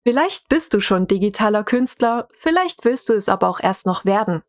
Vielleicht bist du schon digitaler Künstler, vielleicht willst du es aber auch erst noch werden.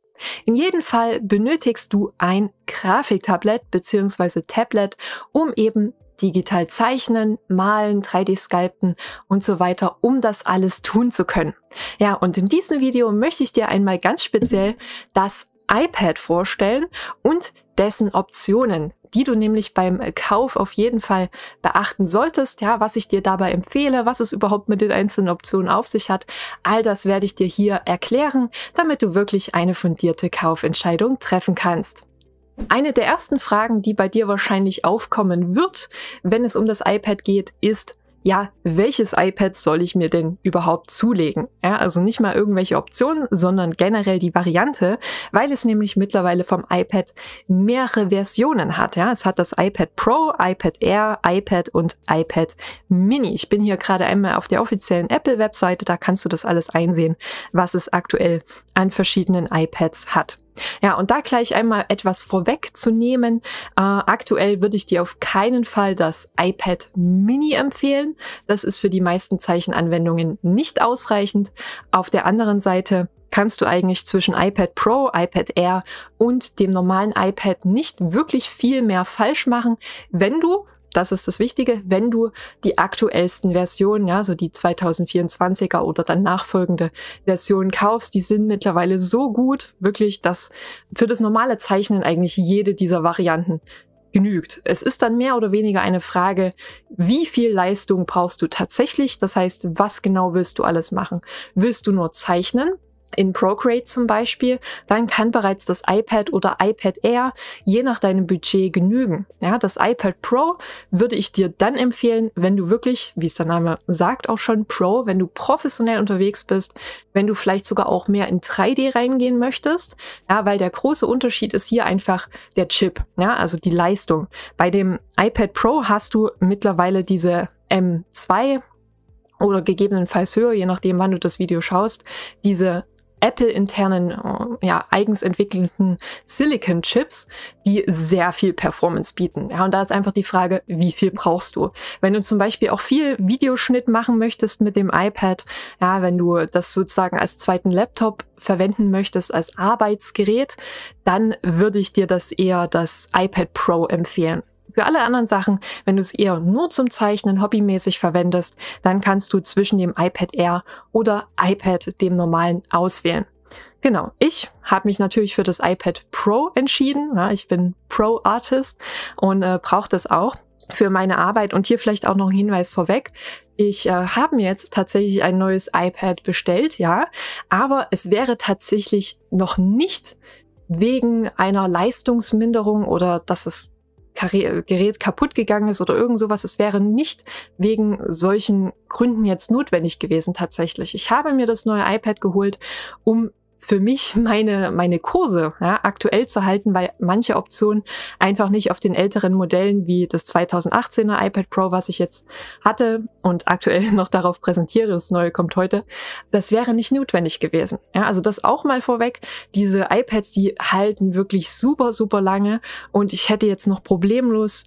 In jedem Fall benötigst du ein Grafiktablett bzw. Tablet, um eben digital zeichnen, malen, 3D-Sculpten und so weiter, um das alles tun zu können. Ja, und in diesem Video möchte ich dir einmal ganz speziell das iPad vorstellen und dessen Optionen, die du nämlich beim Kauf auf jeden Fall beachten solltest. Ja, was ich dir dabei empfehle, was es überhaupt mit den einzelnen Optionen auf sich hat, all das werde ich dir hier erklären, damit du wirklich eine fundierte Kaufentscheidung treffen kannst. Eine der ersten Fragen, die bei dir wahrscheinlich aufkommen wird, wenn es um das iPad geht, ist: Ja, welches iPad soll ich mir denn überhaupt zulegen? Ja, also nicht mal irgendwelche Optionen, sondern generell die Variante, weil es nämlich mittlerweile vom iPad mehrere Versionen hat. Ja, es hat das iPad Pro, iPad Air, iPad und iPad Mini. Ich bin hier gerade einmal auf der offiziellen Apple-Webseite, da kannst du das alles einsehen, was es aktuell an verschiedenen iPads hat. Ja, und da gleich einmal etwas vorwegzunehmen. Aktuell würde ich dir auf keinen Fall das iPad Mini empfehlen. Das ist für die meisten Zeichenanwendungen nicht ausreichend. Auf der anderen Seite kannst du eigentlich zwischen iPad Pro, iPad Air und dem normalen iPad nicht wirklich viel mehr falsch machen, wenn du, das ist das Wichtige, wenn du die aktuellsten Versionen, ja, so die 2024er oder dann nachfolgende Versionen kaufst, die sind mittlerweile so gut, wirklich, dass für das normale Zeichnen eigentlich jede dieser Varianten genügt. Es ist dann mehr oder weniger eine Frage, wie viel Leistung brauchst du tatsächlich? Das heißt, was genau willst du alles machen? Willst du nur zeichnen? In Procreate zum Beispiel, dann kann bereits das iPad oder iPad Air je nach deinem Budget genügen. Ja, das iPad Pro würde ich dir dann empfehlen, wenn du wirklich, wie es der Name sagt, auch schon Pro, wenn du professionell unterwegs bist, wenn du vielleicht sogar auch mehr in 3D reingehen möchtest, ja, weil der große Unterschied ist hier einfach der Chip, ja, also die Leistung. Bei dem iPad Pro hast du mittlerweile diese M2 oder gegebenenfalls höher, je nachdem, wann du das Video schaust, diese Apple-internen, eigens entwickelten Silicon-Chips, die sehr viel Performance bieten. Ja, und da ist einfach die Frage, wie viel brauchst du? Wenn du zum Beispiel auch viel Videoschnitt machen möchtest mit dem iPad, ja, wenn du das sozusagen als zweiten Laptop verwenden möchtest, als Arbeitsgerät, dann würde ich dir das iPad Pro empfehlen. Für alle anderen Sachen, wenn du es eher nur zum Zeichnen hobbymäßig verwendest, dann kannst du zwischen dem iPad Air oder iPad, dem normalen, auswählen. Genau, ich habe mich natürlich für das iPad Pro entschieden. Ja, ich bin Pro-Artist und brauche das auch für meine Arbeit. Und hier vielleicht auch noch ein Hinweis vorweg. Ich habe mir jetzt tatsächlich ein neues iPad bestellt, ja, aber es wäre tatsächlich noch nicht wegen einer Leistungsminderung oder dass das Gerät kaputt gegangen ist oder irgend sowas. Es wäre nicht wegen solchen Gründen jetzt notwendig gewesen tatsächlich. Ich habe mir das neue iPad geholt, um für mich meine Kurse aktuell zu halten, weil manche Optionen einfach nicht auf den älteren Modellen wie das 2018er iPad Pro, was ich jetzt hatte und aktuell noch darauf präsentiere, das neue kommt heute, das wäre nicht notwendig gewesen. Ja, also das auch mal vorweg. Diese iPads, die halten wirklich super, super lange und ich hätte jetzt noch problemlos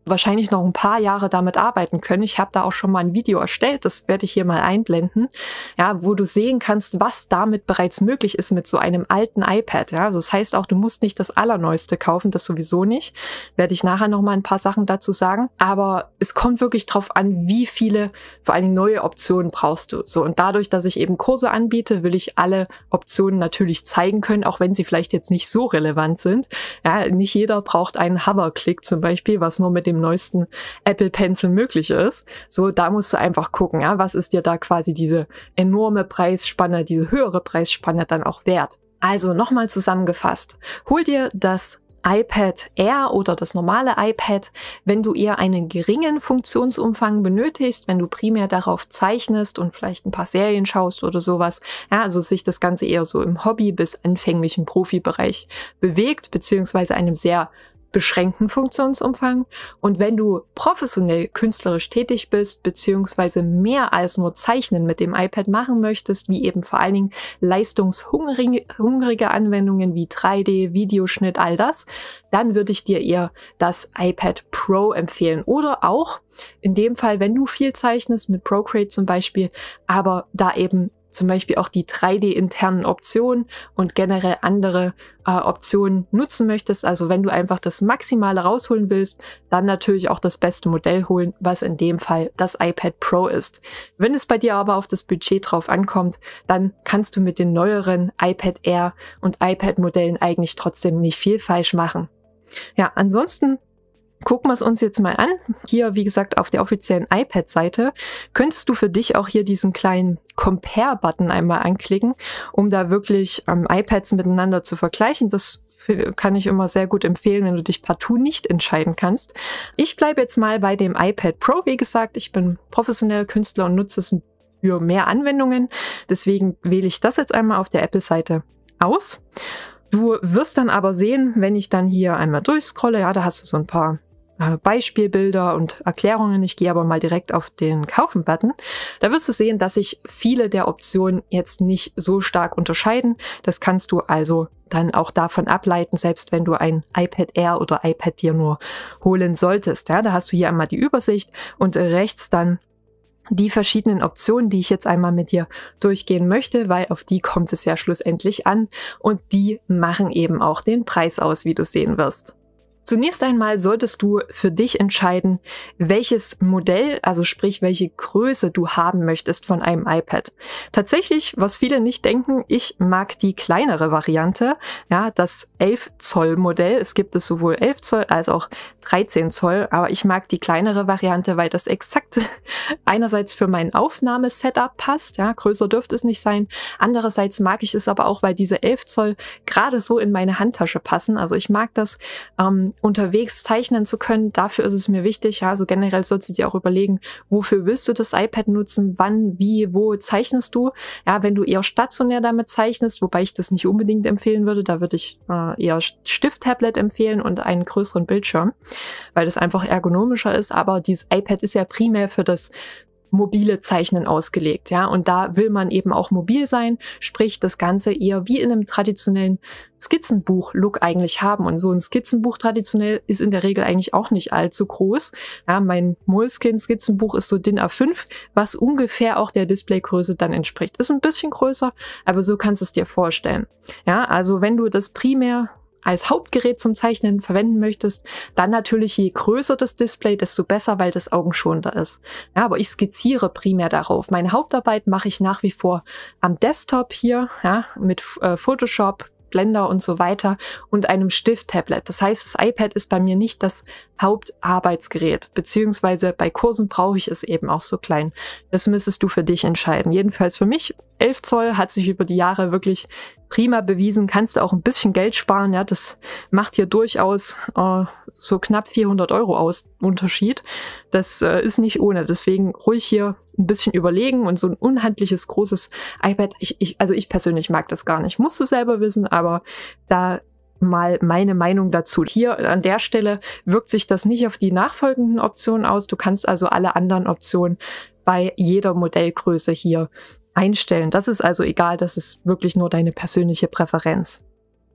wahrscheinlich noch ein paar Jahre damit arbeiten können. Ich habe da auch schon mal ein Video erstellt, das werde ich hier mal einblenden, ja, wo du sehen kannst, was damit bereits möglich ist mit so einem alten iPad. Ja, also das heißt auch, du musst nicht das Allerneueste kaufen, das sowieso nicht. Werde ich nachher noch mal ein paar Sachen dazu sagen. Aber es kommt wirklich drauf an, wie viele, vor allen Dingen neue Optionen brauchst du. So, und dadurch, dass ich eben Kurse anbiete, will ich alle Optionen natürlich zeigen können, auch wenn sie vielleicht jetzt nicht so relevant sind. Ja, nicht jeder braucht einen Hover-Click zum Beispiel, was nur mit dem neuesten Apple Pencil möglich ist. So, da musst du einfach gucken, ja, was ist dir da quasi diese enorme Preisspanne, diese höhere Preisspanne dann auch wert. Also nochmal zusammengefasst, hol dir das iPad Air oder das normale iPad, wenn du eher einen geringen Funktionsumfang benötigst, wenn du primär darauf zeichnest und vielleicht ein paar Serien schaust oder sowas. Ja, also sich das Ganze eher so im Hobby- bis anfänglichen Profibereich bewegt, beziehungsweise einem sehr beschränkten Funktionsumfang. Und wenn du professionell künstlerisch tätig bist, beziehungsweise mehr als nur Zeichnen mit dem iPad machen möchtest, wie eben vor allen Dingen leistungshungrige Anwendungen wie 3D, Videoschnitt, all das, dann würde ich dir eher das iPad Pro empfehlen. Oder auch in dem Fall, wenn du viel zeichnest, mit Procreate zum Beispiel, aber da eben zum Beispiel auch die 3D-internen Optionen und generell andere Optionen nutzen möchtest. Also wenn du einfach das Maximale rausholen willst, dann natürlich auch das beste Modell holen, was in dem Fall das iPad Pro ist. Wenn es bei dir aber auf das Budget drauf ankommt, dann kannst du mit den neueren iPad Air und iPad-Modellen eigentlich trotzdem nicht viel falsch machen. Ja, ansonsten gucken wir es uns jetzt mal an. Hier, wie gesagt, auf der offiziellen iPad-Seite könntest du für dich auch hier diesen kleinen Compare-Button einmal anklicken, um da wirklich iPads miteinander zu vergleichen. Das kann ich immer sehr gut empfehlen, wenn du dich partout nicht entscheiden kannst. Ich bleibe jetzt mal bei dem iPad Pro. Wie gesagt, ich bin professioneller Künstler und nutze es für mehr Anwendungen. Deswegen wähle ich das jetzt einmal auf der Apple-Seite aus. Du wirst dann aber sehen, wenn ich dann hier einmal durchscrolle, ja, da hast du so ein paar Beispielbilder und Erklärungen. Ich gehe aber mal direkt auf den Kaufen-Button. Da wirst du sehen, dass sich viele der Optionen jetzt nicht so stark unterscheiden. Das kannst du also dann auch davon ableiten, selbst wenn du ein iPad Air oder iPad dir nur holen solltest. Ja, da hast du hier einmal die Übersicht und rechts dann die verschiedenen Optionen, die ich jetzt einmal mit dir durchgehen möchte, weil auf die kommt es ja schlussendlich an und die machen eben auch den Preis aus, wie du sehen wirst. Zunächst einmal solltest du für dich entscheiden, welches Modell, also sprich welche Größe du haben möchtest von einem iPad. Tatsächlich, was viele nicht denken, ich mag die kleinere Variante, ja, das 11 Zoll Modell. Es gibt es sowohl 11 Zoll als auch 13 Zoll, aber ich mag die kleinere Variante, weil das exakt einerseits für mein Aufnahmesetup passt, ja, größer dürfte es nicht sein. Andererseits mag ich es aber auch, weil diese 11 Zoll gerade so in meine Handtasche passen. Also ich mag das, unterwegs zeichnen zu können. Dafür ist es mir wichtig. Ja, also generell sollst du dir auch überlegen, wofür willst du das iPad nutzen, wann, wie, wo zeichnest du. Ja, wenn du eher stationär damit zeichnest, wobei ich das nicht unbedingt empfehlen würde, da würde ich eher Stift-Tablet empfehlen und einen größeren Bildschirm, weil das einfach ergonomischer ist. Aber dieses iPad ist ja primär für das mobile Zeichnen ausgelegt, ja, und da will man eben auch mobil sein, sprich das Ganze eher wie in einem traditionellen Skizzenbuch-Look eigentlich haben. Und so ein Skizzenbuch traditionell ist in der Regel eigentlich auch nicht allzu groß. Ja, mein Moleskine-Skizzenbuch ist so DIN A5, was ungefähr auch der Displaygröße dann entspricht. Ist ein bisschen größer, aber so kannst du es dir vorstellen. Ja, also wenn du das primär als Hauptgerät zum Zeichnen verwenden möchtest, dann natürlich je größer das Display, desto besser, weil das augenschonender ist. Ja, aber ich skizziere primär darauf. Meine Hauptarbeit mache ich nach wie vor am Desktop hier, ja, mit Photoshop, Blender und so weiter und einem Stift-Tablet. Das heißt, das iPad ist bei mir nicht das Hauptarbeitsgerät, beziehungsweise bei Kursen brauche ich es eben auch so klein. Das müsstest du für dich entscheiden. Jedenfalls für mich, 11 Zoll hat sich über die Jahre wirklich prima bewiesen. Kannst du auch ein bisschen Geld sparen. Ja, das macht hier durchaus so knapp 400 € Unterschied. Das ist nicht ohne. Deswegen ruhig hier ein bisschen überlegen und so ein unhandliches, großes iPad. Also ich persönlich mag das gar nicht. Musst du selber wissen, aber da mal meine Meinung dazu. Hier an der Stelle wirkt sich das nicht auf die nachfolgenden Optionen aus. Du kannst also alle anderen Optionen bei jeder Modellgröße hier einstellen. Das ist also egal, das ist wirklich nur deine persönliche Präferenz.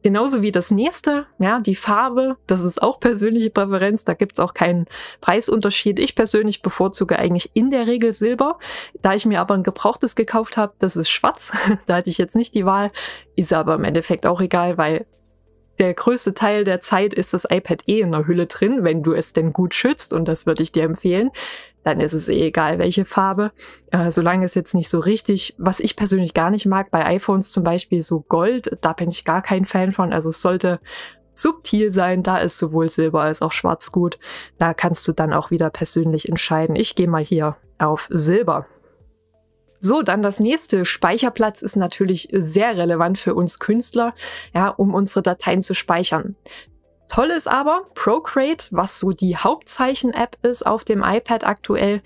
Genauso wie das nächste, ja, die Farbe, das ist auch persönliche Präferenz, da gibt's auch keinen Preisunterschied. Ich persönlich bevorzuge eigentlich in der Regel Silber. Da ich mir aber ein gebrauchtes gekauft habe, das ist schwarz, da hatte ich jetzt nicht die Wahl, ist aber im Endeffekt auch egal, weil der größte Teil der Zeit ist das iPad in der Hülle drin, wenn du es denn gut schützt, und das würde ich dir empfehlen. Dann ist es egal, welche Farbe. Solange es jetzt nicht so richtig, was ich persönlich gar nicht mag, bei iPhones zum Beispiel so Gold, da bin ich gar kein Fan von. Also es sollte subtil sein, da ist sowohl Silber als auch Schwarz gut. Da kannst du dann auch wieder persönlich entscheiden. Ich gehe mal hier auf Silber. So, dann das nächste. Speicherplatz ist natürlich sehr relevant für uns Künstler, ja, um unsere Dateien zu speichern. Toll ist aber Procreate, was so die Hauptzeichen-App ist auf dem iPad aktuell,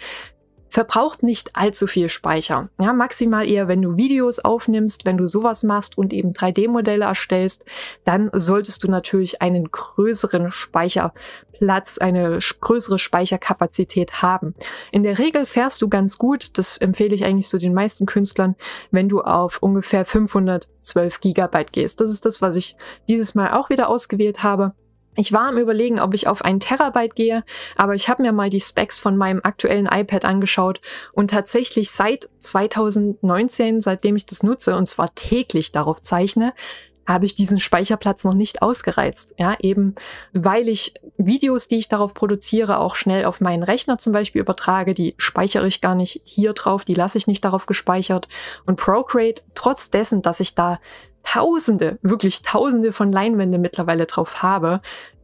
verbraucht nicht allzu viel Speicher. Ja, maximal eher, wenn du Videos aufnimmst, wenn du sowas machst und eben 3D-Modelle erstellst, dann solltest du natürlich einen größeren Speicherplatz, eine größere Speicherkapazität haben. In der Regel fährst du ganz gut, das empfehle ich eigentlich so den meisten Künstlern, wenn du auf ungefähr 512 Gigabyte gehst. Das ist das, was ich dieses Mal auch wieder ausgewählt habe. Ich war am Überlegen, ob ich auf 1 Terabyte gehe, aber ich habe mir mal die Specs von meinem aktuellen iPad angeschaut und tatsächlich seit 2019, seitdem ich das nutze und zwar täglich darauf zeichne, habe ich diesen Speicherplatz noch nicht ausgereizt. Ja, eben weil ich Videos, die ich darauf produziere, auch schnell auf meinen Rechner zum Beispiel übertrage. Die speichere ich gar nicht hier drauf, die lasse ich nicht darauf gespeichert. Und Procreate, trotz dessen, dass ich da Tausende, wirklich Tausende von Leinwände mittlerweile drauf habe,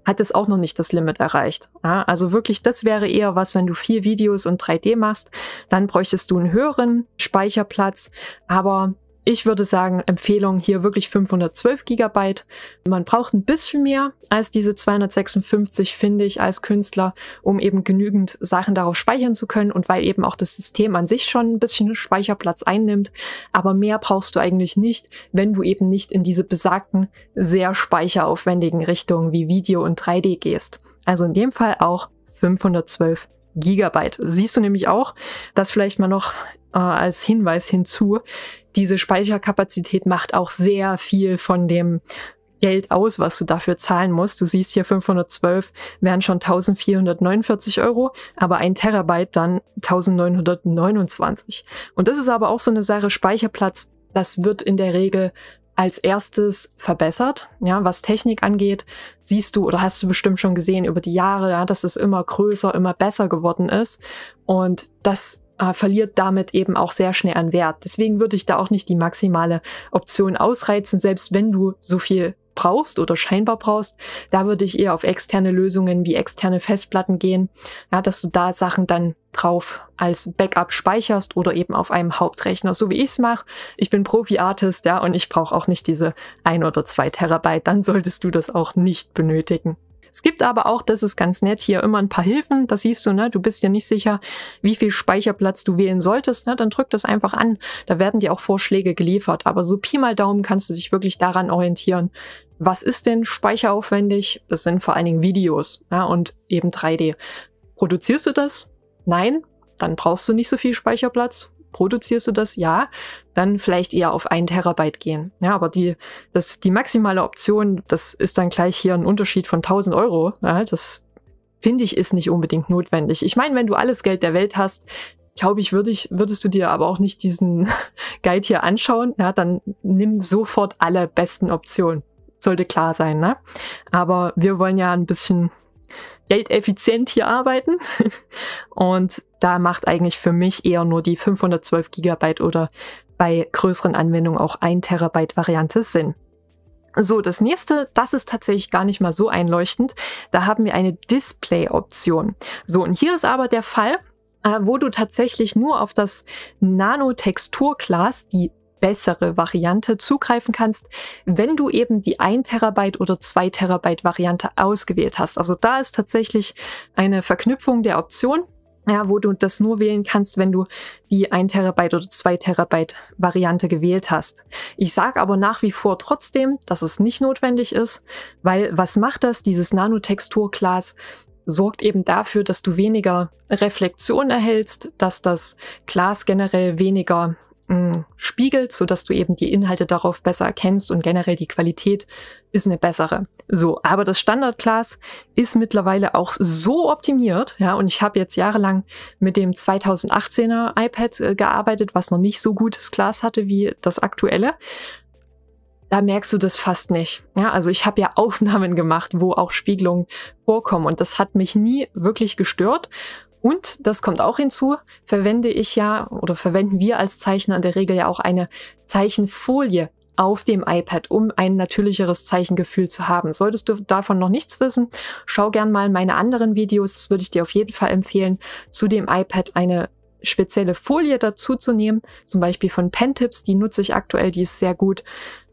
hat es auch noch nicht das Limit erreicht. Ja, also wirklich, das wäre eher was, wenn du 4 Videos und 3D machst, dann bräuchtest du einen höheren Speicherplatz, aber ich würde sagen, Empfehlung hier wirklich 512 Gigabyte. Man braucht ein bisschen mehr als diese 256, finde ich, als Künstler, um eben genügend Sachen darauf speichern zu können und weil eben auch das System an sich schon ein bisschen Speicherplatz einnimmt. Aber mehr brauchst du eigentlich nicht, wenn du eben nicht in diese besagten, sehr speicheraufwendigen Richtungen wie Video und 3D gehst. Also in dem Fall auch 512 Gigabyte. Siehst du nämlich auch, das vielleicht mal noch als Hinweis hinzu, diese Speicherkapazität macht auch sehr viel von dem Geld aus, was du dafür zahlen musst. Du siehst hier 512 wären schon 1449 Euro, aber 1 Terabyte dann 1929. Und das ist aber auch so eine Sache, Speicherplatz, das wird in der Regel als erstes verbessert. Ja, was Technik angeht, siehst du oder hast du bestimmt schon gesehen über die Jahre, ja, dass es immer größer, immer besser geworden ist. Und das verliert damit eben auch sehr schnell an Wert. Deswegen würde ich da auch nicht die maximale Option ausreizen, selbst wenn du so viel brauchst oder scheinbar brauchst. Da würde ich eher auf externe Lösungen wie externe Festplatten gehen, ja, dass du da Sachen dann drauf als Backup speicherst oder eben auf einem Hauptrechner, so wie ich es mache. Ich bin Profi-Artist, ja, und ich brauche auch nicht diese 1 oder 2 Terabyte. Dann solltest du das auch nicht benötigen. Es gibt aber auch, das ist ganz nett, hier immer ein paar Hilfen. Da siehst du, ne, du bist dir nicht sicher, wie viel Speicherplatz du wählen solltest, ne, dann drück das einfach an. Da werden dir auch Vorschläge geliefert. Aber so Pi mal Daumen kannst du dich wirklich daran orientieren. Was ist denn speicheraufwendig? Das sind vor allen Dingen Videos, ja, und eben 3D. Produzierst du das? Nein, dann brauchst du nicht so viel Speicherplatz. Produzierst du das? Ja, dann vielleicht eher auf 1 Terabyte gehen. Ja, aber die maximale Option, das ist dann gleich hier ein Unterschied von 1000 Euro. Ja, das finde ich ist nicht unbedingt notwendig. Ich meine, wenn du alles Geld der Welt hast, glaube ich, würdest du dir aber auch nicht diesen Guide hier anschauen. Ja, dann nimm sofort alle besten Optionen. Sollte klar sein, ne? Aber wir wollen ja ein bisschen geldeffizient hier arbeiten und da macht eigentlich für mich eher nur die 512 Gigabyte oder bei größeren Anwendungen auch 1 Terabyte Variante Sinn. So, das nächste, das ist tatsächlich gar nicht mal so einleuchtend. Da haben wir eine Display-Option. So, und hier ist aber der Fall, wo du tatsächlich nur auf das Nano-Textur-Class, die bessere Variante, zugreifen kannst, wenn du eben die 1 Terabyte oder 2 Terabyte Variante ausgewählt hast. Also da ist tatsächlich eine Verknüpfung der Option, ja, wo du das nur wählen kannst, wenn du die 1 Terabyte oder 2 Terabyte Variante gewählt hast. Ich sage aber nach wie vor trotzdem, dass es nicht notwendig ist, weil was macht das? Dieses Nanotextur-Class sorgt eben dafür, dass du weniger Reflexion erhältst, dass das Glas generell weniger spiegelt, so dass du eben die Inhalte darauf besser erkennst und generell die Qualität ist eine bessere. So, aber das Standardglas ist mittlerweile auch so optimiert, ja, und ich habe jetzt jahrelang mit dem 2018er iPad gearbeitet, was noch nicht so gutes Glas hatte wie das aktuelle. Da merkst du das fast nicht. Ja, also ich habe ja Aufnahmen gemacht, wo auch Spiegelungen vorkommen und das hat mich nie wirklich gestört. Und, das kommt auch hinzu, verwenden wir als Zeichner in der Regel ja auch eine Zeichenfolie auf dem iPad, um ein natürlicheres Zeichengefühl zu haben. Solltest du davon noch nichts wissen, schau gern mal meine anderen Videos, das würde ich dir auf jeden Fall empfehlen, zu dem iPad eine spezielle Folie dazu zu nehmen, zum Beispiel von Pentips, die nutze ich aktuell, die ist sehr gut,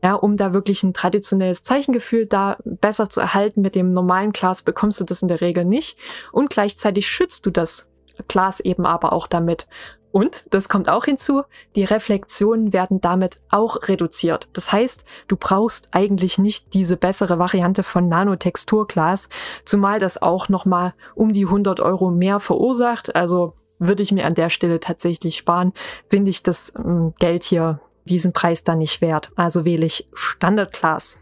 ja, um da wirklich ein traditionelles Zeichengefühl da besser zu erhalten. Mit dem normalen Glas bekommst du das in der Regel nicht und gleichzeitig schützt du das Glas eben aber auch damit. Und, das kommt auch hinzu, die Reflexionen werden damit auch reduziert. Das heißt, du brauchst eigentlich nicht diese bessere Variante von Nanotexturglas, zumal das auch nochmal um die 100 € mehr verursacht. Also würde ich mir an der Stelle tatsächlich sparen, finde ich das Geld hier, diesen Preis dann nicht wert. Also wähle ich Standardglas.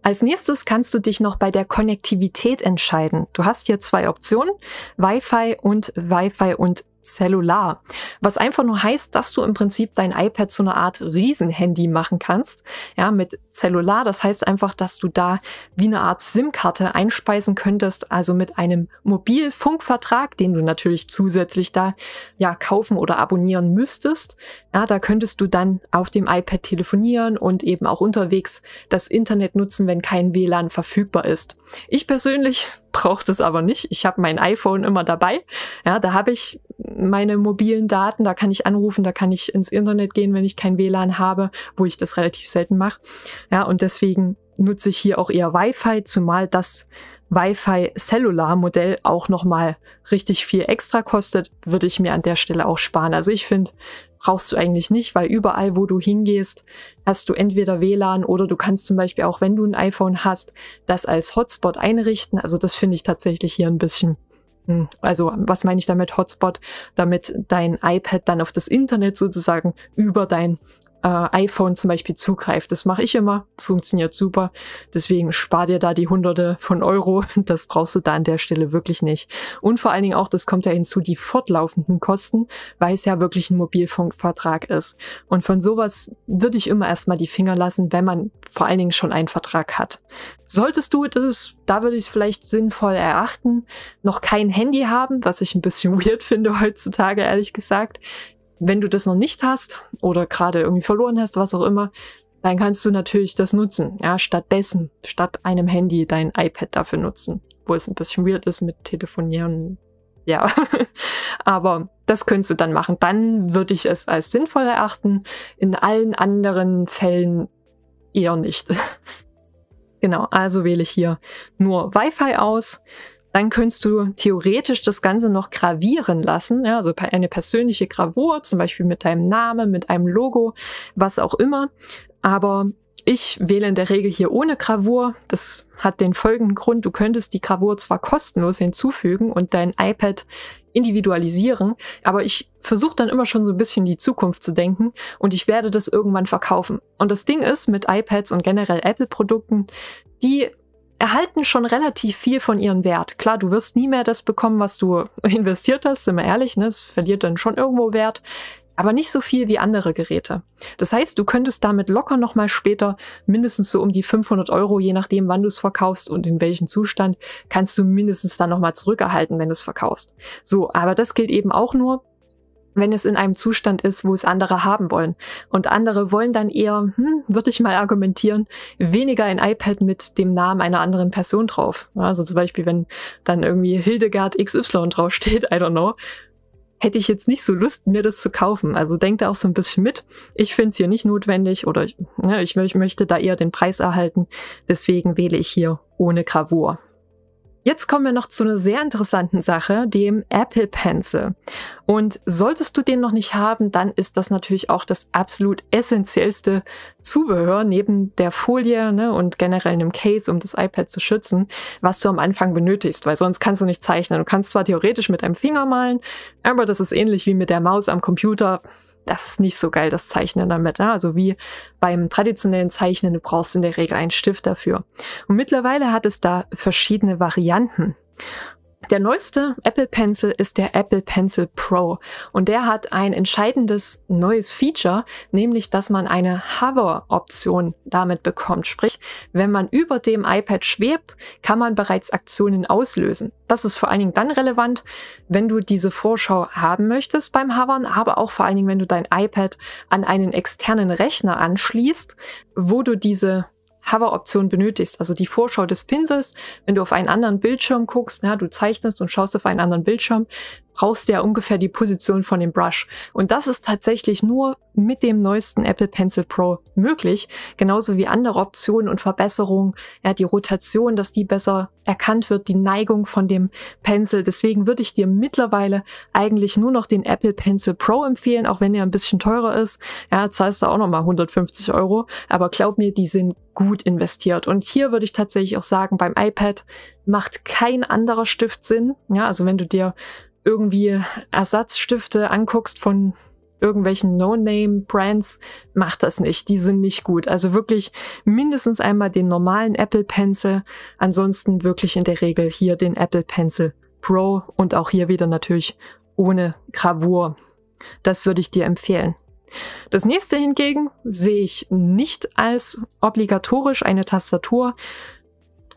Als nächstes kannst du dich noch bei der Konnektivität entscheiden. Du hast hier 2 Optionen, Wi-Fi und Cellular, was einfach nur heißt, dass du im Prinzip dein iPad zu einer Art Riesenhandy machen kannst, ja, mit Cellular. Das heißt einfach, dass du da wie eine Art SIM-Karte einspeisen könntest, also mit einem Mobilfunkvertrag, den du natürlich zusätzlich da ja kaufen oder abonnieren müsstest. Ja, da könntest du dann auf dem iPad telefonieren und eben auch unterwegs das Internet nutzen, wenn kein WLAN verfügbar ist. Ich persönlich brauche das aber nicht. Ich habe mein iPhone immer dabei. Ja, da habe ich meine mobilen Daten, da kann ich anrufen, da kann ich ins Internet gehen, wenn ich kein WLAN habe, wo ich das relativ selten mache. Ja, und deswegen nutze ich hier auch eher Wi-Fi, zumal das Wi-Fi-Cellular-Modell auch nochmal richtig viel extra kostet, würde ich mir an der Stelle auch sparen. Also ich finde, brauchst du eigentlich nicht, weil überall, wo du hingehst, hast du entweder WLAN oder du kannst zum Beispiel auch, wenn du ein iPhone hast, das als Hotspot einrichten. Also das finde ich tatsächlich hier ein bisschen, also was meine ich damit Hotspot? Damit dein iPad dann auf das Internet sozusagen über dein iPhone zum Beispiel zugreift. Das mache ich immer, funktioniert super. Deswegen spar dir da die Hunderte von Euro. Das brauchst du da an der Stelle wirklich nicht. Und vor allen Dingen auch, das kommt ja hinzu, die fortlaufenden Kosten, weil es ja wirklich ein Mobilfunkvertrag ist. Und von sowas würde ich immer erstmal die Finger lassen, wenn man vor allen Dingen schon einen Vertrag hat. Solltest du, da würde ich es vielleicht sinnvoll erachten, noch kein Handy haben, was ich ein bisschen weird finde heutzutage, ehrlich gesagt. Wenn du das noch nicht hast oder gerade irgendwie verloren hast, was auch immer, dann kannst du natürlich das nutzen. Ja, statt einem Handy dein iPad dafür nutzen. Wo es ein bisschen weird ist mit Telefonieren. Ja, aber das könntest du dann machen. Dann würde ich es als sinnvoll erachten. In allen anderen Fällen eher nicht. Genau, also wähle ich hier nur Wi-Fi aus. Dann könntest du theoretisch das Ganze noch gravieren lassen, ja, also eine persönliche Gravur, zum Beispiel mit deinem Namen, mit einem Logo, was auch immer. Aber ich wähle in der Regel hier ohne Gravur. Das hat den folgenden Grund: Du könntest die Gravur zwar kostenlos hinzufügen und dein iPad individualisieren, aber ich versuche dann immer schon so ein bisschen in die Zukunft zu denken und ich werde das irgendwann verkaufen. Und das Ding ist, mit iPads und generell Apple-Produkten, die erhalten schon relativ viel von ihrem Wert. Klar, du wirst nie mehr das bekommen, was du investiert hast, sind wir ehrlich, ne? Es verliert dann schon irgendwo Wert, aber nicht so viel wie andere Geräte. Das heißt, du könntest damit locker nochmal später mindestens so um die 500 Euro, je nachdem, wann du es verkaufst und in welchem Zustand, kannst du mindestens dann nochmal zurückerhalten, wenn du es verkaufst. So, aber das gilt eben auch nur, wenn es in einem Zustand ist, wo es andere haben wollen. Und andere wollen dann eher, würde ich mal argumentieren, weniger ein iPad mit dem Namen einer anderen Person drauf. Also zum Beispiel, wenn dann irgendwie Hildegard XY draufsteht, I don't know, hätte ich jetzt nicht so Lust, mir das zu kaufen. Also denk da auch so ein bisschen mit. Ich finde es hier nicht notwendig oder ich möchte da eher den Preis erhalten. Deswegen wähle ich hier ohne Gravur. Jetzt kommen wir noch zu einer sehr interessanten Sache, dem Apple Pencil. Und solltest du den noch nicht haben, dann ist das natürlich auch das absolut essentiellste Zubehör neben der Folie, ne, und generell einem Case, um das iPad zu schützen, was du am Anfang benötigst, weil sonst kannst du nicht zeichnen. Du kannst zwar theoretisch mit einem Finger malen, aber das ist ähnlich wie mit der Maus am Computer. Das ist nicht so geil, das Zeichnen damit. Ja? Also wie beim traditionellen Zeichnen, du brauchst in der Regel einen Stift dafür. Und mittlerweile hat es da verschiedene Varianten. Der neueste Apple Pencil ist der Apple Pencil Pro und der hat ein entscheidendes neues Feature, nämlich dass man eine Hover-Option damit bekommt. Sprich, wenn man über dem iPad schwebt, kann man bereits Aktionen auslösen. Das ist vor allen Dingen dann relevant, wenn du diese Vorschau haben möchtest beim Hovern, aber auch vor allen Dingen, wenn du dein iPad an einen externen Rechner anschließt, wo du diese Hover-Option benötigst, also die Vorschau des Pinsels, wenn du auf einen anderen Bildschirm guckst, ja, du zeichnest und schaust auf einen anderen Bildschirm, brauchst du ja ungefähr die Position von dem Brush. Und das ist tatsächlich nur mit dem neuesten Apple Pencil Pro möglich. Genauso wie andere Optionen und Verbesserungen. Ja, die Rotation, dass die besser erkannt wird, die Neigung von dem Pencil. Deswegen würde ich dir mittlerweile eigentlich nur noch den Apple Pencil Pro empfehlen, auch wenn er ein bisschen teurer ist. Ja, zahlst du auch nochmal 150 €. Aber glaub mir, die sind gut investiert. Und hier würde ich tatsächlich auch sagen, beim iPad macht kein anderer Stift Sinn. Ja, also wenn du dir irgendwie Ersatzstifte anguckst von irgendwelchen No-Name-Brands, macht das nicht. Die sind nicht gut. Also wirklich mindestens einmal den normalen Apple Pencil, ansonsten wirklich in der Regel hier den Apple Pencil Pro und auch hier wieder natürlich ohne Gravur. Das würde ich dir empfehlen. Das nächste hingegen sehe ich nicht als obligatorisch, eine Tastatur.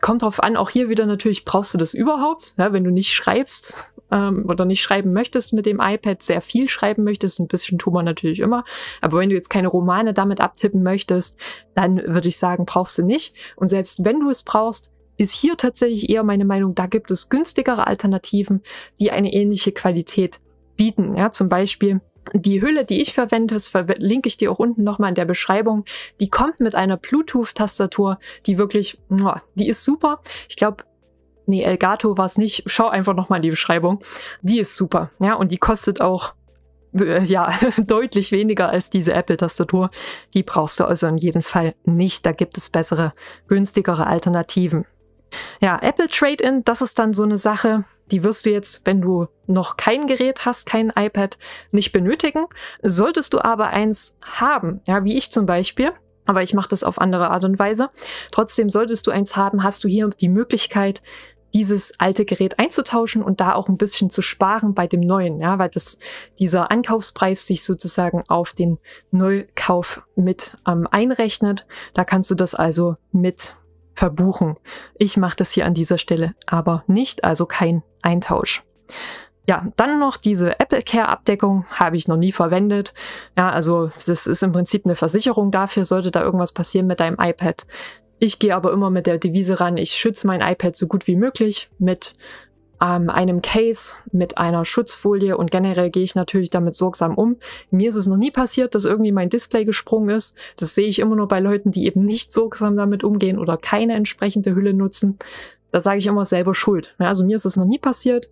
Kommt drauf an, auch hier wieder natürlich, brauchst du das überhaupt? Ja, wenn du nicht schreibst oder nicht schreiben möchtest mit dem iPad, sehr viel schreiben möchtest, ein bisschen tun wir natürlich immer, aber wenn du jetzt keine Romane damit abtippen möchtest, dann würde ich sagen, brauchst du nicht. Und selbst wenn du es brauchst, ist hier tatsächlich eher meine Meinung, da gibt es günstigere Alternativen, die eine ähnliche Qualität bieten. Ja, zum Beispiel die Hülle, die ich verwende, das verlinke ich dir auch unten nochmal in der Beschreibung, die kommt mit einer Bluetooth-Tastatur, die wirklich, die ist super. Ich glaube, nee, Elgato war es nicht. Schau einfach nochmal in die Beschreibung. Die ist super, ja, und die kostet auch, deutlich weniger als diese Apple-Tastatur. Die brauchst du also in jedem Fall nicht. Da gibt es bessere, günstigere Alternativen. Ja, Apple Trade-in, das ist dann so eine Sache, die wirst du jetzt, wenn du noch kein Gerät hast, kein iPad, nicht benötigen. Solltest du aber eins haben, ja, wie ich zum Beispiel, aber ich mache das auf andere Art und Weise. Trotzdem solltest du eins haben, hast du hier die Möglichkeit, dieses alte Gerät einzutauschen und da auch ein bisschen zu sparen bei dem neuen, ja, weil dieser Ankaufspreis sich sozusagen auf den Neukauf mit einrechnet. Da kannst du das also mit verbuchen. Ich mache das hier an dieser Stelle aber nicht, also kein Eintausch. Ja, dann noch diese Apple Care Abdeckung, habe ich noch nie verwendet. Ja, also das ist im Prinzip eine Versicherung dafür, sollte da irgendwas passieren mit deinem iPad. Ich gehe aber immer mit der Devise ran, ich schütze mein iPad so gut wie möglich mit einem Case, mit einer Schutzfolie und generell gehe ich natürlich damit sorgsam um. Mir ist es noch nie passiert, dass irgendwie mein Display gesprungen ist. Das sehe ich immer nur bei Leuten, die eben nicht sorgsam damit umgehen oder keine entsprechende Hülle nutzen. Da sage ich immer selber schuld. Ja, also mir ist es noch nie passiert,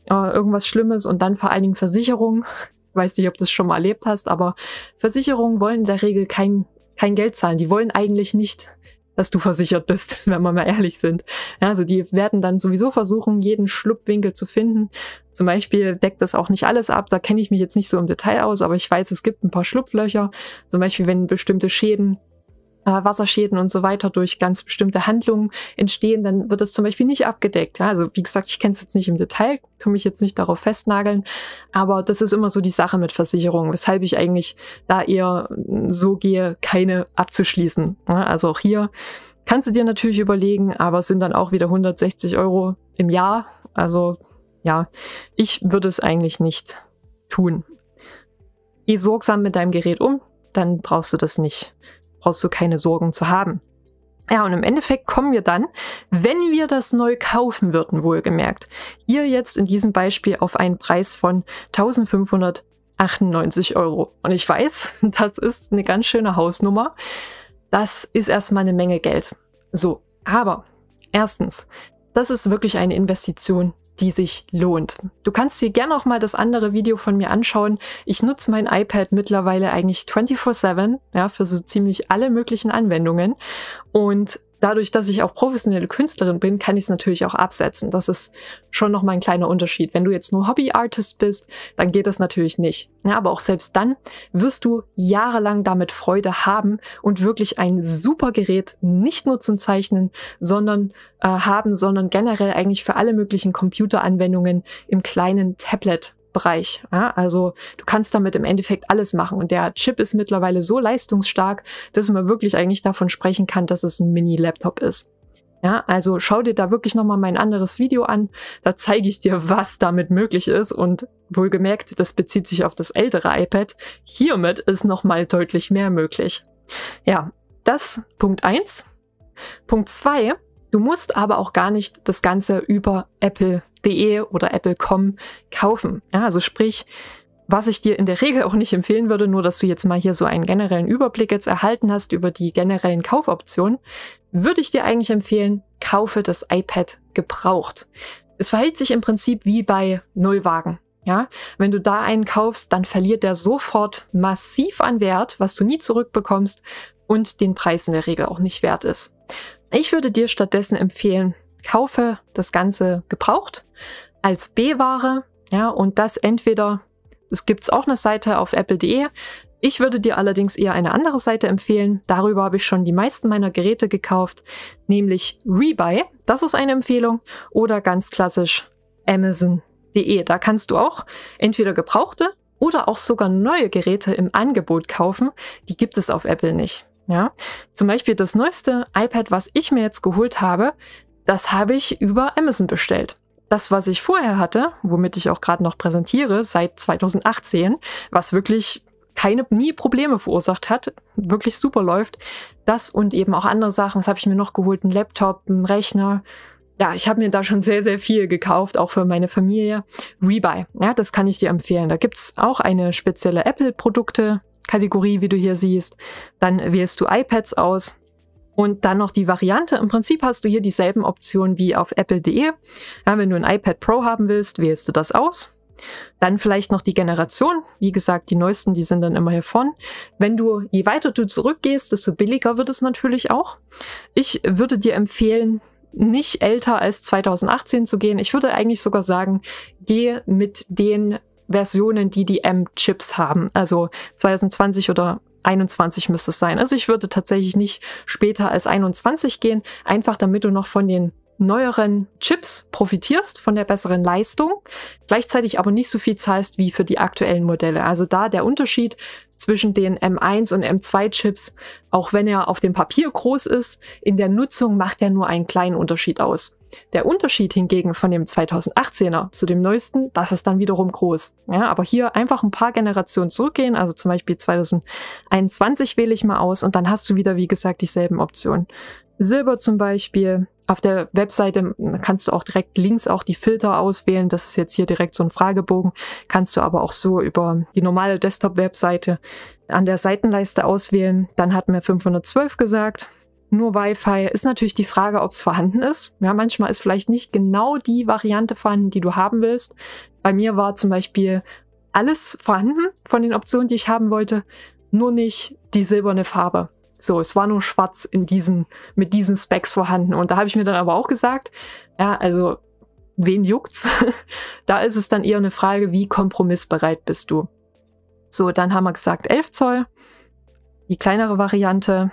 irgendwas Schlimmes und dann vor allen Dingen Versicherungen. Ich weiß nicht, ob du das schon mal erlebt hast, aber Versicherungen wollen in der Regel kein Geld zahlen. Die wollen eigentlich nicht, dass du versichert bist, wenn wir mal ehrlich sind. Ja, also die werden dann sowieso versuchen, jeden Schlupfwinkel zu finden. Zum Beispiel deckt das auch nicht alles ab, da kenne ich mich jetzt nicht so im Detail aus, aber ich weiß, es gibt ein paar Schlupflöcher. Zum Beispiel, wenn bestimmte Schäden, Wasserschäden und so weiter durch ganz bestimmte Handlungen entstehen, dann wird das zum Beispiel nicht abgedeckt. Ja, also wie gesagt, ich kenne es jetzt nicht im Detail, tue mich jetzt nicht darauf festnageln, aber das ist immer so die Sache mit Versicherungen, weshalb ich eigentlich da eher so gehe, keine abzuschließen. Ja, also auch hier kannst du dir natürlich überlegen, aber es sind dann auch wieder 160 € im Jahr. Also ja, ich würde es eigentlich nicht tun. Geh sorgsam mit deinem Gerät um, dann brauchst du das nicht. Brauchst du keine Sorgen zu haben. Ja, und im Endeffekt kommen wir dann, wenn wir das neu kaufen würden, wohlgemerkt, hier jetzt in diesem Beispiel auf einen Preis von 1.598 €. Und ich weiß, das ist eine ganz schöne Hausnummer. Das ist erstmal eine Menge Geld. So, aber erstens, das ist wirklich eine Investition, die sich lohnt. Du kannst dir gerne auch mal das andere Video von mir anschauen. Ich nutze mein iPad mittlerweile eigentlich 24/7, ja, für so ziemlich alle möglichen Anwendungen. Und dadurch, dass ich auch professionelle Künstlerin bin, kann ich es natürlich auch absetzen. Das ist schon nochmal ein kleiner Unterschied. Wenn du jetzt nur Hobby-Artist bist, dann geht das natürlich nicht. Ja, aber auch selbst dann wirst du jahrelang damit Freude haben und wirklich ein super Gerät nicht nur zum Zeichnen, sondern generell eigentlich für alle möglichen Computeranwendungen im kleinen Tablet-Bereich. Ja, also du kannst damit im Endeffekt alles machen und der Chip ist mittlerweile so leistungsstark, dass man wirklich eigentlich davon sprechen kann, dass es ein Mini-Laptop ist. Ja, also schau dir da wirklich nochmal mein anderes Video an, da zeige ich dir, was damit möglich ist und wohlgemerkt, das bezieht sich auf das ältere iPad, hiermit ist nochmal deutlich mehr möglich. Ja, das Punkt 1. Punkt 2, Du musst aber auch gar nicht das Ganze über Apple.de oder Apple.com kaufen. Ja, also sprich, was ich dir in der Regel auch nicht empfehlen würde, nur dass du jetzt mal hier so einen generellen Überblick jetzt erhalten hast über die generellen Kaufoptionen, würde ich dir eigentlich empfehlen, kaufe das iPad gebraucht. Es verhält sich im Prinzip wie bei Neuwagen. Ja, wenn du da einen kaufst, dann verliert der sofort massiv an Wert, was du nie zurückbekommst und den Preis in der Regel auch nicht wert ist. Ich würde dir stattdessen empfehlen, kaufe das Ganze gebraucht als B-Ware, ja, und das entweder, es gibt auch eine Seite auf apple.de, ich würde dir allerdings eher eine andere Seite empfehlen, darüber habe ich schon die meisten meiner Geräte gekauft, nämlich Rebuy, das ist eine Empfehlung, oder ganz klassisch Amazon.de, da kannst du auch entweder gebrauchte oder auch sogar neue Geräte im Angebot kaufen, die gibt es auf Apple nicht. Ja, zum Beispiel das neueste iPad, was ich mir jetzt geholt habe, das habe ich über Amazon bestellt. Das, was ich vorher hatte, womit ich auch gerade noch präsentiere, seit 2018, was wirklich nie Probleme verursacht hat, wirklich super läuft, das und eben auch andere Sachen, was habe ich mir noch geholt, ein Laptop, ein Rechner. Ja, ich habe mir da schon sehr, sehr viel gekauft, auch für meine Familie. Rebuy, ja, das kann ich dir empfehlen. Da gibt's auch eine spezielle Apple-Produkte-Kategorie, wie du hier siehst. Dann wählst du iPads aus und dann noch die Variante. Im Prinzip hast du hier dieselben Optionen wie auf apple.de. Ja, wenn du ein iPad Pro haben willst, wählst du das aus. Dann vielleicht noch die Generation. Wie gesagt, die neuesten, die sind dann immer hier vorn. Je weiter du zurückgehst, desto billiger wird es natürlich auch. Ich würde dir empfehlen, nicht älter als 2018 zu gehen. Ich würde eigentlich sogar sagen, geh mit den Versionen, die M-Chips haben. Also 2020 oder 21 müsste es sein. Also ich würde tatsächlich nicht später als 21 gehen, einfach damit du noch von den neueren Chips profitierst, von der besseren Leistung, gleichzeitig aber nicht so viel zahlst wie für die aktuellen Modelle. Also da der Unterschied zwischen den M1 und M2 Chips, auch wenn er auf dem Papier groß ist, in der Nutzung macht er nur einen kleinen Unterschied aus. Der Unterschied hingegen von dem 2018er zu dem neuesten, das ist dann wiederum groß. Ja, aber hier einfach ein paar Generationen zurückgehen, also zum Beispiel 2021 wähle ich mal aus und dann hast du wieder, wie gesagt, dieselben Optionen. Silber zum Beispiel. Auf der Webseite kannst du auch direkt links auch die Filter auswählen. Das ist jetzt hier direkt so ein Fragebogen. Kannst du aber auch so über die normale Desktop-Webseite an der Seitenleiste auswählen. Dann hat mir 512 gesagt. Nur Wi-Fi ist natürlich die Frage, ob es vorhanden ist. Ja, manchmal ist vielleicht nicht genau die Variante vorhanden, die du haben willst. Bei mir war zum Beispiel alles vorhanden von den Optionen, die ich haben wollte, nur nicht die silberne Farbe. So, es war nur schwarz mit diesen Specs vorhanden. Und da habe ich mir dann aber auch gesagt, ja, also, wen juckt's? Da ist es dann eher eine Frage, wie kompromissbereit bist du? So, dann haben wir gesagt 11 Zoll, die kleinere Variante.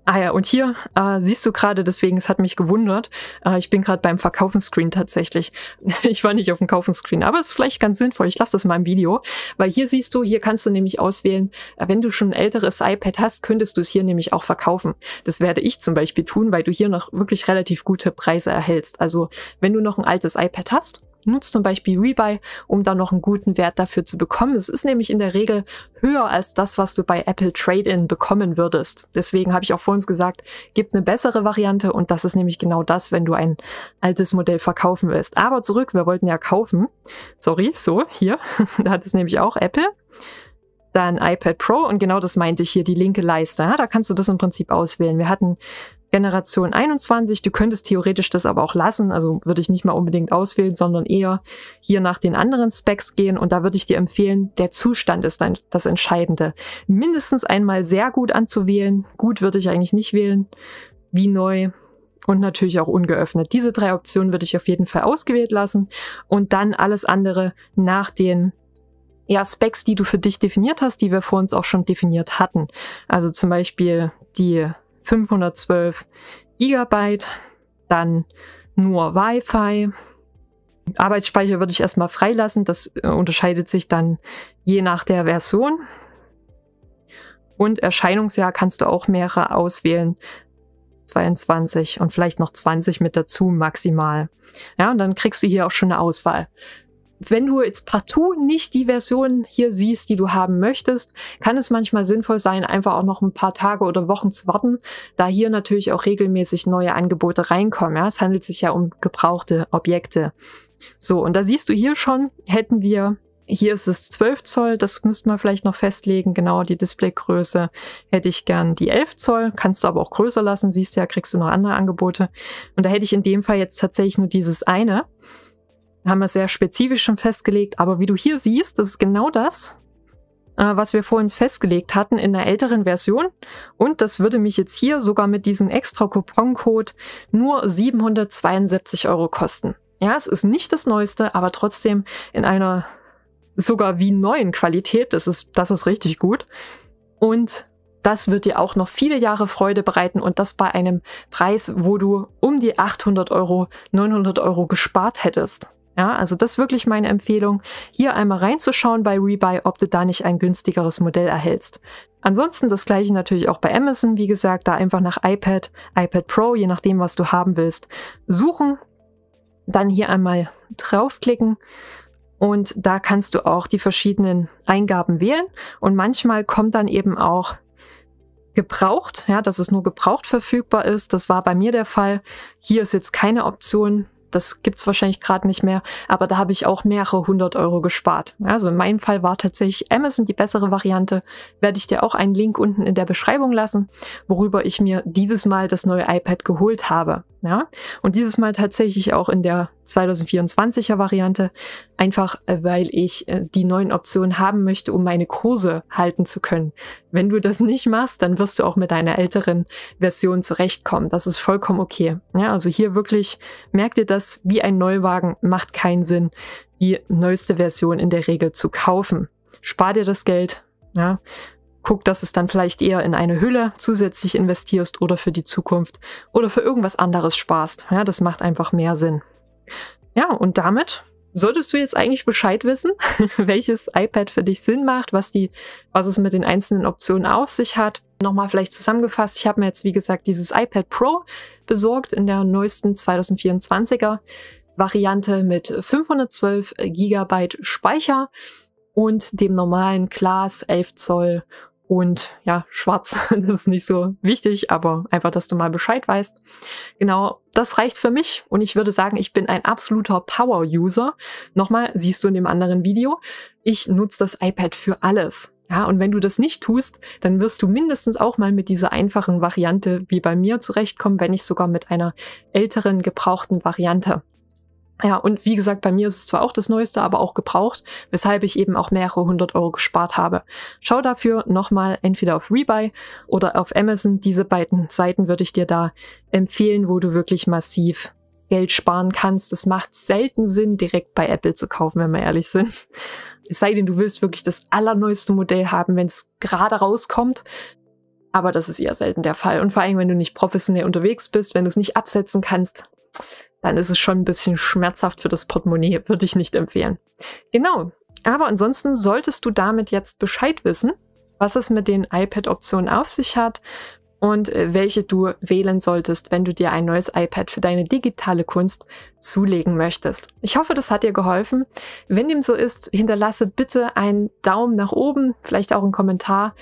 Ah ja, und hier siehst du gerade, deswegen, es hat mich gewundert, ich bin gerade beim Verkaufenscreen tatsächlich. Ich war nicht auf dem Kaufenscreen, aber es ist vielleicht ganz sinnvoll, ich lasse das mal im Video, weil hier siehst du, hier kannst du nämlich auswählen, wenn du schon ein älteres iPad hast, könntest du es hier nämlich auch verkaufen. Das werde ich zum Beispiel tun, weil du hier noch wirklich relativ gute Preise erhältst. Also wenn du noch ein altes iPad hast, nutzt zum Beispiel Rebuy, um da noch einen guten Wert dafür zu bekommen. Es ist nämlich in der Regel höher als das, was du bei Apple Trade-in bekommen würdest. Deswegen habe ich auch vorhin gesagt, gibt eine bessere Variante und das ist nämlich genau das, wenn du ein altes Modell verkaufen willst. Aber zurück, wir wollten ja kaufen. Sorry, so, hier, da hat es nämlich auch Apple. Dann iPad Pro und genau das meinte ich hier, die linke Leiste. Ja, da kannst du das im Prinzip auswählen. Wir hatten Generation 21, du könntest theoretisch das aber auch lassen, also würde ich nicht mal unbedingt auswählen, sondern eher hier nach den anderen Specs gehen und da würde ich dir empfehlen, der Zustand ist dann das Entscheidende. Mindestens einmal sehr gut anzuwählen, gut würde ich eigentlich nicht wählen, wie neu und natürlich auch ungeöffnet. Diese 3 Optionen würde ich auf jeden Fall ausgewählt lassen und dann alles andere nach den Specs, die du für dich definiert hast, die wir vor uns auch schon definiert hatten. Also zum Beispiel die 512 Gigabyte, dann nur Wi-Fi. Arbeitsspeicher würde ich erstmal freilassen, das unterscheidet sich dann je nach der Version. Und Erscheinungsjahr kannst du auch mehrere auswählen, 22 und vielleicht noch 20 mit dazu maximal. Ja, und dann kriegst du hier auch schon eine Auswahl. Wenn du jetzt partout nicht die Version hier siehst, die du haben möchtest, kann es manchmal sinnvoll sein, einfach auch noch ein paar Tage oder Wochen zu warten, da hier natürlich auch regelmäßig neue Angebote reinkommen. Ja? Es handelt sich ja um gebrauchte Objekte. So, und da siehst du hier schon, hätten wir, hier ist es 12 Zoll, das müsste man vielleicht noch festlegen, genau die Displaygröße. Hätte ich gern die 11 Zoll, kannst du aber auch größer lassen, siehst du ja, kriegst du noch andere Angebote. Und da hätte ich in dem Fall jetzt tatsächlich nur dieses eine. Haben wir sehr spezifisch schon festgelegt, aber wie du hier siehst, das ist genau das, was wir vorhin festgelegt hatten in der älteren Version. Und das würde mich jetzt hier sogar mit diesem extra Couponcode nur 772 € kosten. Ja, es ist nicht das Neueste, aber trotzdem in einer sogar wie neuen Qualität. Das ist richtig gut. Und das wird dir auch noch viele Jahre Freude bereiten und das bei einem Preis, wo du um die 800 €, 900 € gespart hättest. Ja, also das ist wirklich meine Empfehlung, hier einmal reinzuschauen bei Rebuy, ob du da nicht ein günstigeres Modell erhältst. Ansonsten das gleiche natürlich auch bei Amazon, wie gesagt, da einfach nach iPad, iPad Pro, je nachdem, was du haben willst, suchen, dann hier einmal draufklicken und da kannst du auch die verschiedenen Eingaben wählen und manchmal kommt dann eben auch gebraucht, ja, dass es nur gebraucht verfügbar ist. Das war bei mir der Fall. Hier ist jetzt keine Option. Das gibt's wahrscheinlich gerade nicht mehr, aber da habe ich auch mehrere 100 € gespart. Also in meinem Fall war tatsächlich Amazon die bessere Variante. Werde ich dir auch einen Link unten in der Beschreibung lassen, worüber ich mir dieses Mal das neue iPad geholt habe. Ja? Und dieses Mal tatsächlich auch in der 2024er Variante, einfach weil ich die neuen Optionen haben möchte, um meine Kurse halten zu können. Wenn du das nicht machst, dann wirst du auch mit deiner älteren Version zurechtkommen. Das ist vollkommen okay. Ja, also hier wirklich, merk dir das, wie ein Neuwagen macht keinen Sinn, die neueste Version in der Regel zu kaufen. Spar dir das Geld, ja. Guck, dass es dann vielleicht eher in eine Hülle zusätzlich investierst oder für die Zukunft oder für irgendwas anderes sparst. Ja, das macht einfach mehr Sinn. Ja, und damit solltest du jetzt eigentlich Bescheid wissen, welches iPad für dich Sinn macht, was es mit den einzelnen Optionen auf sich hat. Nochmal vielleicht zusammengefasst, ich habe mir jetzt wie gesagt dieses iPad Pro besorgt in der neuesten 2024er Variante mit 512 GB Speicher und dem normalen Glas 11 Zoll und ja, schwarz. Das ist nicht so wichtig, aber einfach, dass du mal Bescheid weißt. Genau, das reicht für mich und ich würde sagen, ich bin ein absoluter Power-User. Nochmal, siehst du in dem anderen Video, ich nutze das iPad für alles. Ja, und wenn du das nicht tust, dann wirst du mindestens auch mal mit dieser einfachen Variante wie bei mir zurechtkommen, wenn nicht sogar mit einer älteren, gebrauchten Variante. Ja, und wie gesagt, bei mir ist es zwar auch das Neueste, aber auch gebraucht, weshalb ich eben auch mehrere 100 € gespart habe. Schau dafür nochmal entweder auf Rebuy oder auf Amazon. Diese beiden Seiten würde ich dir da empfehlen, wo du wirklich massiv Geld sparen kannst. Es macht selten Sinn, direkt bei Apple zu kaufen, wenn wir ehrlich sind. Es sei denn, du willst wirklich das allerneueste Modell haben, wenn es gerade rauskommt. Aber das ist eher selten der Fall. Und vor allem, wenn du nicht professionell unterwegs bist, wenn du es nicht absetzen kannst, dann ist es schon ein bisschen schmerzhaft für das Portemonnaie, würde ich nicht empfehlen. Genau, aber ansonsten solltest du damit jetzt Bescheid wissen, was es mit den iPad-Optionen auf sich hat und welche du wählen solltest, wenn du dir ein neues iPad für deine digitale Kunst zulegen möchtest. Ich hoffe, das hat dir geholfen. Wenn dem so ist, hinterlasse bitte einen Daumen nach oben, vielleicht auch einen Kommentar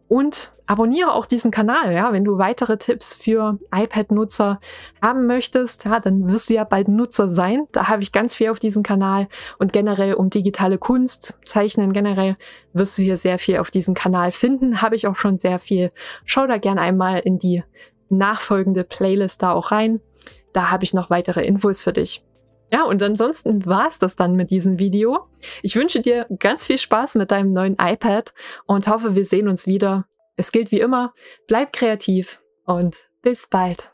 und abonniere auch diesen Kanal, ja, wenn du weitere Tipps für iPad-Nutzer haben möchtest, ja, dann wirst du ja bald Nutzer sein. Da habe ich ganz viel auf diesem Kanal und generell um digitale Kunst, Zeichnen generell, wirst du hier sehr viel auf diesem Kanal finden. Habe ich auch schon sehr viel. Schau da gerne einmal in die nachfolgende Playlist da auch rein. Da habe ich noch weitere Infos für dich. Ja, und ansonsten war es das dann mit diesem Video. Ich wünsche dir ganz viel Spaß mit deinem neuen iPad und hoffe, wir sehen uns wieder. Es gilt wie immer, bleib kreativ und bis bald.